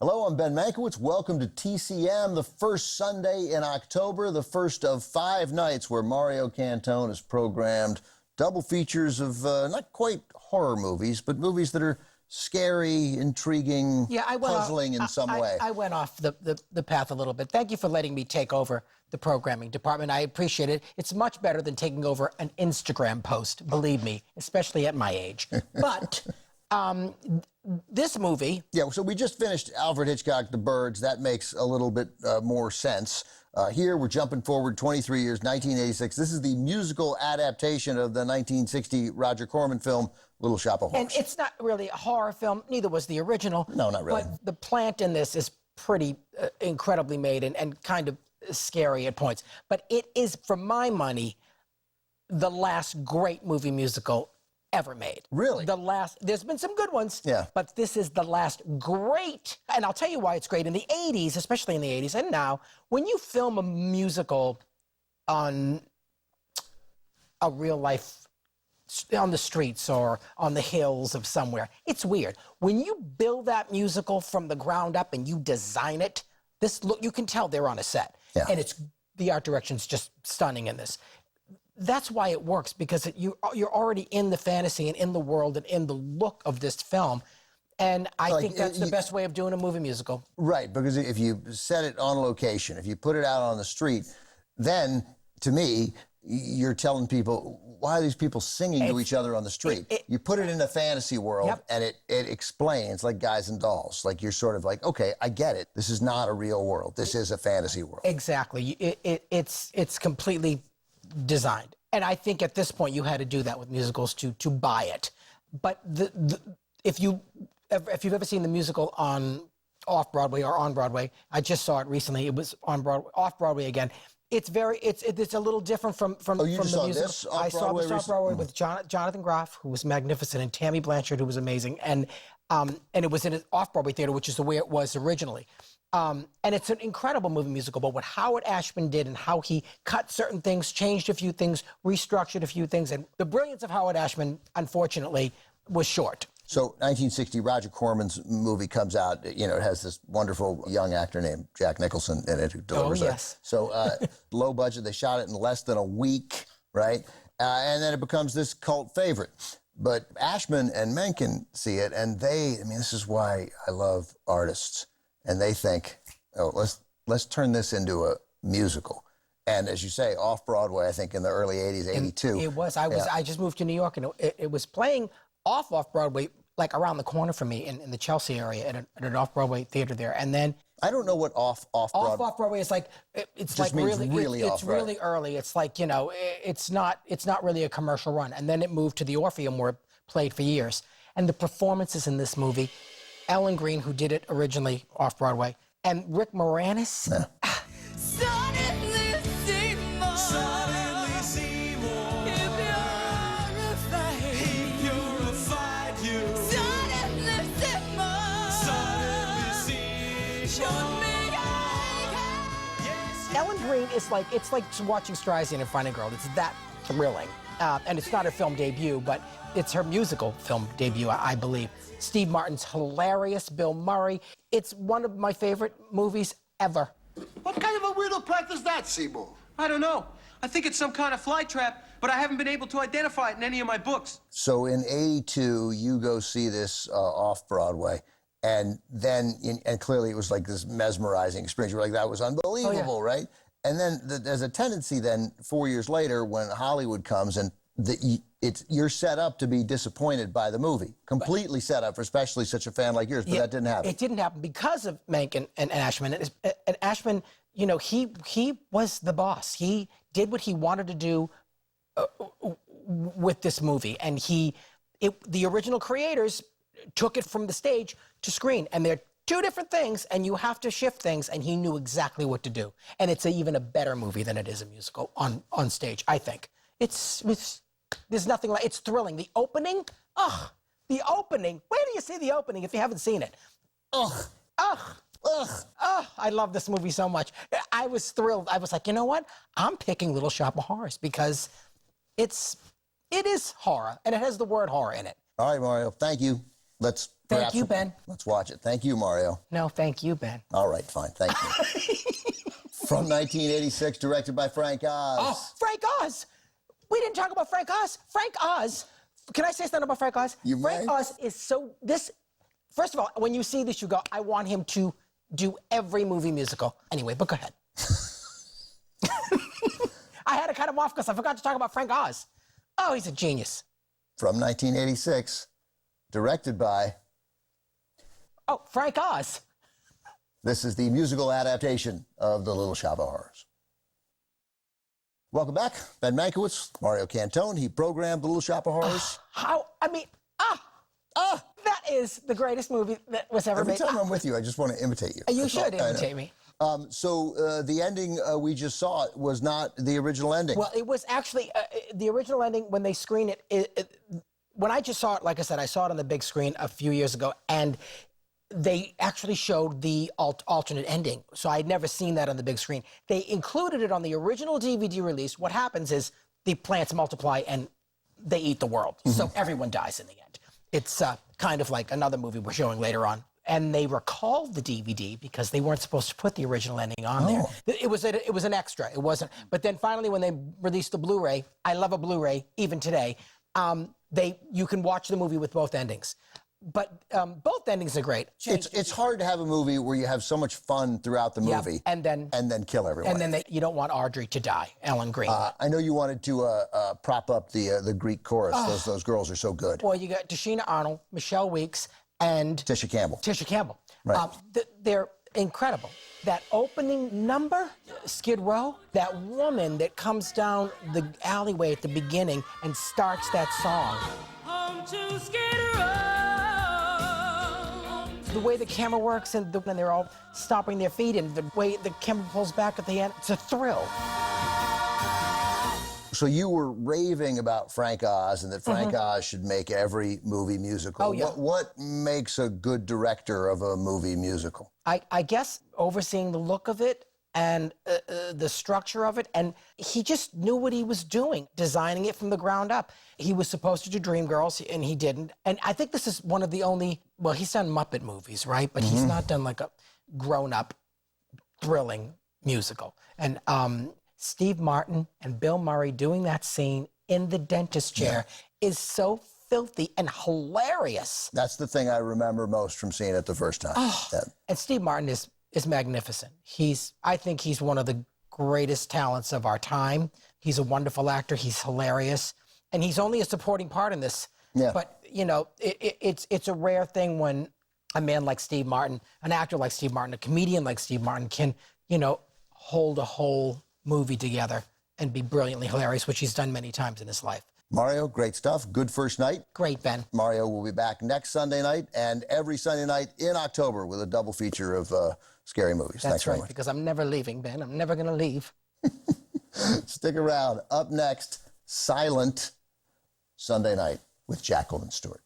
Hello, I'm Ben Mankiewicz. Welcome to TCM, the first Sunday in October, the first of 5 nights where Mario Cantone has programmed double features of not quite horror movies, but movies that are scary, intriguing, puzzling in some way. I went off the path a little bit. Thank you for letting me take over the programming department. I appreciate it. It's much better than taking over an Instagram post, believe me, especially at my age. But this movie... Yeah, so we just finished Alfred Hitchcock, The Birds. That makes a little bit more sense. Here, we're jumping forward 23 years, 1986. This is the musical adaptation of the 1960 Roger Corman film, Little Shop of Horrors. And it's not really a horror film. Neither was the original. No, not really. But the plant in this is pretty incredibly made and kind of scary at points. But it is, for my money, the last great movie musical ever made. Really? There's been some good ones, yeah, but this is the last great, and I'll tell you why it's great. In the 80s, especially in the 80s and now, when you film a musical on a real life, on the streets or on the hills of somewhere, it's weird. When you build that musical from the ground up and you design it, you can tell they're on a set. Yeah. And the art direction's just stunning in this. That's why it works, because you're already in the fantasy and in the world and in the look of this film. And I think that's the best way of doing a movie musical. Right, because if you set it on location, if you put it out on the street, then, to me, you're telling people, why are these people singing to each other on the street? You put it in a fantasy world, yep, and it explains, like Guys and Dolls. Like, you're sort of like, okay, I get it. This is not a real world. This is a fantasy world. Exactly. It's completely designed. And I think at this point you had to do that with musicals to buy it. But if you've ever seen the musical off Broadway or on Broadway, I just saw it recently. It was on Broadway, off Broadway again. It's a little different from the musical. This off I saw this off Broadway with Jonathan Groff, who was magnificent, and Tammy Blanchard, who was amazing, and it was in an off Broadway theater, which is the way it was originally. And it's an incredible movie musical, but what Howard Ashman did and how he cut certain things, changed a few things, restructured a few things, and the brilliance of Howard Ashman, unfortunately, was short. So 1960, Roger Corman's movie comes out. You know, it has this wonderful young actor named Jack Nicholson in it who delivers yes. it. So low budget, they shot it in less than a week, right? And then it becomes this cult favorite. But Ashman and Menken see it, and this is why I love artists. And they think, oh, let's turn this into a musical. And as you say, off Broadway, I think in the early 80s, 82. It was. I just moved to New York, and it was playing off Broadway, like around the corner from me in the Chelsea area at an off Broadway theater there. And then I don't know what off Broadway is like. It's like really it's really early. It's like, you know, it's not really a commercial run. And then it moved to the Orpheum, where it played for years. And the performances in this movie, Ellen Greene, who did it originally off Broadway, and Rick Moranis. Yeah. Ellen Greene is like, it's like watching Streisand and Finding Girl. It's that thrilling. And it's not her film debut, but it's her musical film debut, I believe. Steve Martin's hilarious, Bill Murray. It's one of my favorite movies ever. What kind of a weirdo plant is that, Seymour? I don't know. I think it's some kind of fly trap, but I haven't been able to identify it in any of my books. So in 82, you go see this off Broadway, and then, and clearly it was like this mesmerizing experience. You were like, that was unbelievable, oh, yeah, right? And then there's a tendency then, 4 years later, when Hollywood comes and you're set up to be disappointed by the movie. Completely set up for especially such a fan like yours, but that didn't happen. It didn't happen because of Menken and Ashman. And Ashman, you know, he was the boss. He did what he wanted to do with this movie. And the original creators took it from the stage to screen. And they're two different things, and you have to shift things, and he knew exactly what to do. And it's even a better movie than it is a musical on stage, I think. There's nothing like, it's thrilling. The opening, the opening. Where do you see the opening if you haven't seen it? I love this movie so much. I was thrilled. I was like, you know what? I'm picking Little Shop of Horrors because it is horror, and it has the word horror in it. All right, Mario, thank you. Let's Thank Perhaps you, Ben. Let's watch it. Thank you, Mario. No, thank you, Ben. All right, fine. Thank you. From 1986, directed by Frank Oz. Oh, Frank Oz. We didn't talk about Frank Oz. Frank Oz. Can I say something about Frank Oz? You may. Frank Oz is so this. First of all, when you see this, you go, I want him to do every movie musical. Anyway, but go ahead. I had to cut him off because I forgot to talk about Frank Oz. Oh, he's a genius. From 1986, directed by... Oh, Frank Oz. This is the musical adaptation of The Little Shop of Horrors. Welcome back. Ben Mankiewicz, Mario Cantone. He programmed The Little Shop of Horrors. That is the greatest movie that was ever Every made. time I'm with you, I just want to imitate you. You That's all. should imitate me. So the ending we just saw was not the original ending. Well, it was actually the original ending when they screened it. When I just saw it, like I said, I saw it on the big screen a few years ago, and they actually showed the alternate ending. So I'd never seen that on the big screen. They included it on the original DVD release. What happens is the plants multiply and they eat the world. So everyone dies in the end. It's kind of like another movie we're showing later on. And they recalled the DVD because they weren't supposed to put the original ending on there. It was an extra. It wasn't. But then finally, when they released the Blu-ray, I love a Blu-ray even today. You can watch the movie with both endings. But both endings are great. It's hard to have a movie where you have so much fun throughout the movie and then kill everyone. And then you don't want Audrey to die, Ellen Green. I know you wanted to prop up the Greek chorus. Those girls are so good. Well, you got Tashina Arnold, Michelle Weeks, and Tisha Campbell. Right. They're incredible. That opening number, Skid Row, that woman that comes down the alleyway at the beginning and starts that song. Home to Skid Row. The way the camera works and when they're all stomping their feet and the way the camera pulls back at the end, it's a thrill. So you were raving about Frank Oz and that Frank Oz should make every movie musical. Oh, yeah. What makes a good director of a movie musical? I guess overseeing the look of it and the structure of it, and he just knew what he was doing, designing it from the ground up. He was supposed to do Dreamgirls, and he didn't. And I think this is one of the only, well, he's done Muppet movies, right? But he's not done like a grown-up, thrilling musical. And Steve Martin and Bill Murray doing that scene in the dentist chair is so filthy and hilarious. That's the thing I remember most from seeing it the first time. And Steve Martin is magnificent. I think he's one of the greatest talents of our time. He's a wonderful actor. He's hilarious. And he's only a supporting part in this. Yeah. But, you know, it's a rare thing when a man like Steve Martin, an actor like Steve Martin, a comedian like Steve Martin can, you know, hold a whole movie together and be brilliantly hilarious, which he's done many times in his life. Mario, great stuff. Good first night. Great, Ben. Mario will be back next Sunday night and every Sunday night in October with a double feature of scary movies. That's Thanks very right, much. because I'm never leaving, Ben. I'm never going to leave. Stick around. Up next, Silent Sunday Night with Jacqueline Stewart.